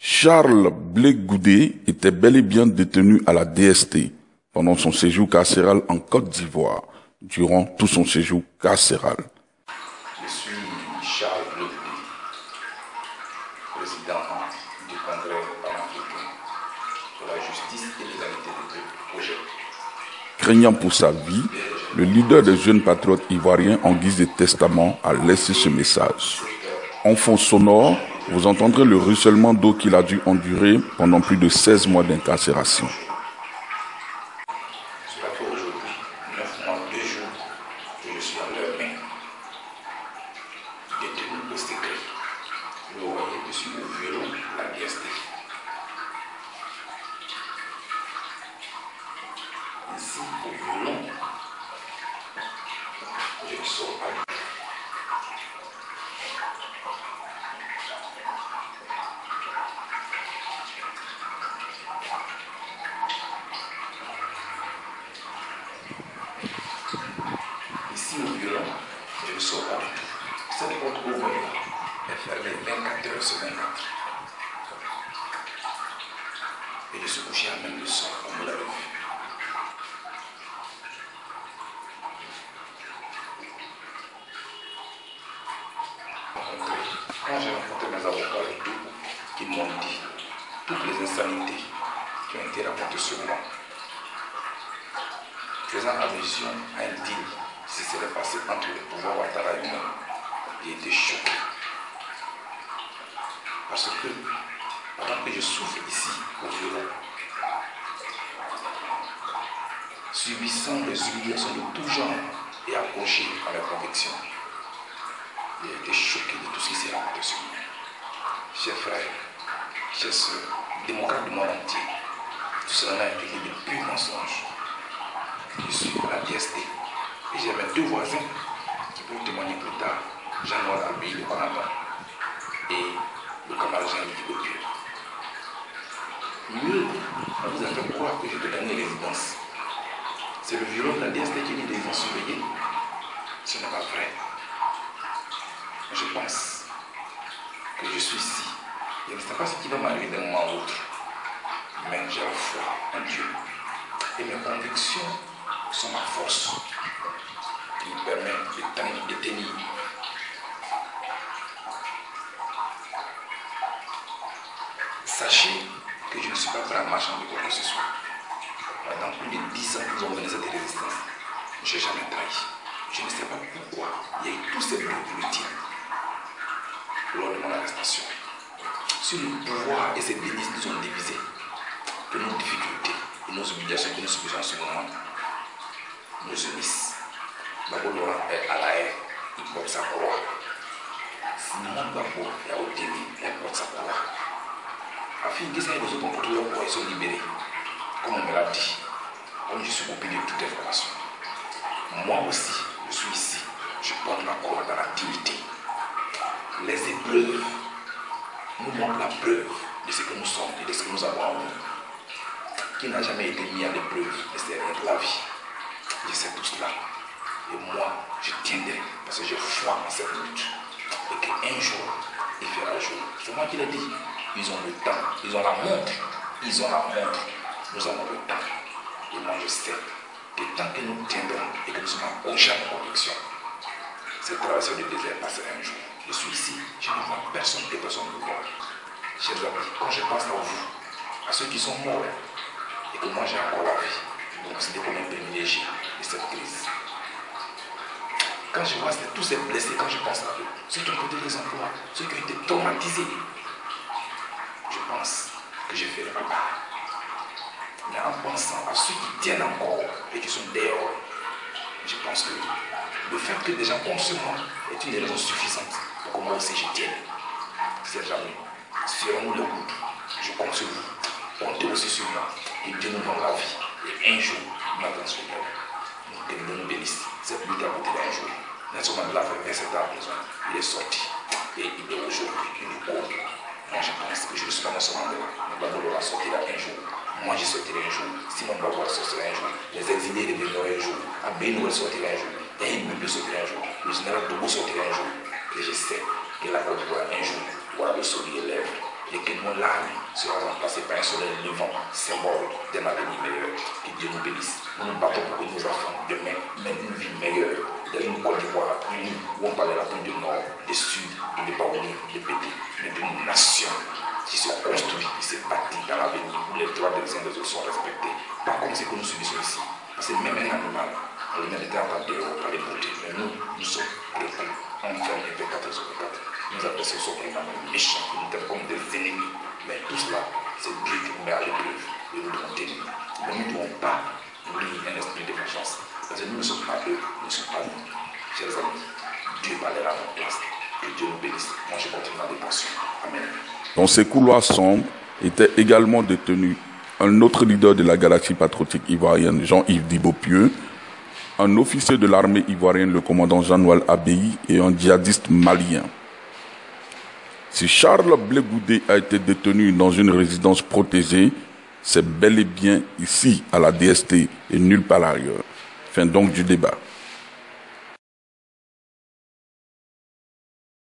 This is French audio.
Charles Blé Goudé était bel et bien détenu à la DST pendant son séjour carcéral en Côte d'Ivoire, durant tout son séjour carcéral. Je suis Charles Blé Goudé, président du Congrès panafricain pour la justice et l'égalité des projets. Craignant pour sa vie, le leader des jeunes patriotes ivoiriens en guise de testament a laissé ce message. En fond sonore, vous entendrez le ruissellement d'eau qu'il a dû endurer pendant plus de 16 mois d'incarcération. Cela fait aujourd'hui 9 mois, 2 jours que je suis en leur main, détenu au secret. Vous voyez, je suis au violon de la DST. Ici, au violon, je ne sors pas. Ici au violon, je ne sors pas du tout. Cette porte que vous voyez là est fermée 24 heures sur 24. Et je suis couché à même le sol, comme vous l'avez vu. Quand j'ai rencontré mes avocats et tout, ils m'ont dit toutes les insanités qui ont été racontées sur moi, faisant allusion à un deal qui se serait passé entre le pouvoir Ouattara et moi, j'ai été choqué. Parce que pendant que je souffre ici au violon, subissant des humiliations de tout genre et accroché à mes convictions, j'ai été choqué de tout ce qui s'est raconté sur moi. Chers frères, chers sœurs, démocrates du monde entier, tout cela n'a été de purs mensonges. Je suis à la DST et j'ai mes 2 voisins qui peuvent témoigner plus tard, Jean-Noël Albi de Panama et le camarade Jean-Luc Gauthier. Mieux, on vous a fait croire que je te donnais résidence. C'est le violon de la DST qui dit résidence surveillée. Ce n'est pas vrai. Je pense que je suis ici. Je ne sais pas ce qui va m'arriver d'un moment à l'autre, mais j'ai la foi en Dieu. Et mes convictions sont ma force qui me permet de tenir. Sachez que je ne suis pas prêt à marchander quoi que ce soit. Pendant plus de 10 ans que nous avons mené cette résistance, je n'ai jamais trahi. Je ne sais pas pourquoi il y a eu tous ces bruits politiques lors de mon arrestation. Si le pouvoir et ses délices nous ont divisés, que nos difficultés et nos obligations que nous subissons en ce moment nous unissent. Babo Laurent est à la haie, il porte sa croix. Simon Babo est au début, il porte sa croix. Afin que ça et les autres ont porté leur croix, ils sont libérés. Comme on me l'a dit, comme je suis coupé de toute information. Moi aussi, je suis ici, je porte ma croix dans la dignité. Les épreuves nous montrent la preuve de ce que nous sommes et de ce que nous avons en nous. Qui n'a jamais été mis à l'épreuve de ces règles de la vie. Je sais tout cela. Et moi, je tiendrai parce que j'ai foi en cette lutte. Et qu'un jour, il fera jour. C'est moi qui l'ai dit. Ils ont le temps. Ils ont la montre. Ils ont la montre. Nous avons le temps. Et moi, je sais que tant que nous tiendrons et que nous sommes accrochés à nos convictions, cette traversée du désert passera un jour. Je suis ici. Je ne vois personne et personne ne me voit. Chers amis, quand je pense à vous, à ceux qui sont morts, et que moi j'ai encore la vie, donc c'est comme un privilégié de cette crise. Quand je vois tous ces blessés, quand je pense à eux, ceux qui ont perdu les emplois, ceux qui ont été traumatisés, je pense que je ferai ma part. Mais en pensant à ceux qui tiennent encore et qui sont dehors, je pense que le fait que des gens comme ce moi est une raison suffisante pour que moi aussi je tienne. C'est jamais. Serrons-nous le coude. Je compte sur vous. Comptez aussi sur moi. Et Dieu nous donne la vie. Et un jour, nous attendons sur nous. Que Dieu nous bénisse. Cette lutte a coûté d'un jour. Nelson Mandela a fait 27 ans en prison. Il est sorti. Et il est aujourd'hui. Il nous court. Moi, je pense que je ne suis pas Nelson Mandela. Babo Laurent sortira un jour. Moi, je sortirai un jour. Simon Babo sortira un jour. Les exilés reviendront un jour. Abbé Noël sortira un jour. Et Bible sortira un jour. Le général Togo sortira un jour. Et je sais que la Côte d'Ivoire un jour aura le sourire les lèvres. et que nos larmes sera remplacée par un soleil levant, symbole d'un avenir meilleur. Que Dieu nous bénisse. Nous nous battons pour que nos enfants demain mènent une vie meilleure. Dans une Côte d'Ivoire unie, où on parlera plus du Nord, du Sud, de Baouni, de Pété, mais d'une nation qui se construit, qui se bâtit dans l'avenir, où les droits des uns et des autres sont respectés. Pas comme ce que nous subissons ici. Parce que même un animal, on le met en dehors par les beautés. Mais nous sommes préparés, enfermés, pécateurs sur pécateurs. Nous appelons ça comme un méchant, nous sommes comme des ennemis. Mais tout cela, c'est Dieu qui nous met à l'épreuve et nous devons tenir. Mais nous ne devons pas oublier un esprit de vengeance. Parce que nous ne sommes pas eux, nous ne sommes pas nous. Chers amis, Dieu parlera à notre place. Que Dieu nous bénisse. Moi, je continue dans des passions. Amen. Dans ces couloirs sombres était également détenu un autre leader de la galaxie patriotique ivoirienne, Jean-Yves Dibopieux, un officier de l'armée ivoirienne, le commandant Jean-Noël Abbaye, et un djihadiste malien. Si Charles Blé Goudé a été détenu dans une résidence protégée, c'est bel et bien ici, à la DST, et nulle part ailleurs. Fin donc du débat.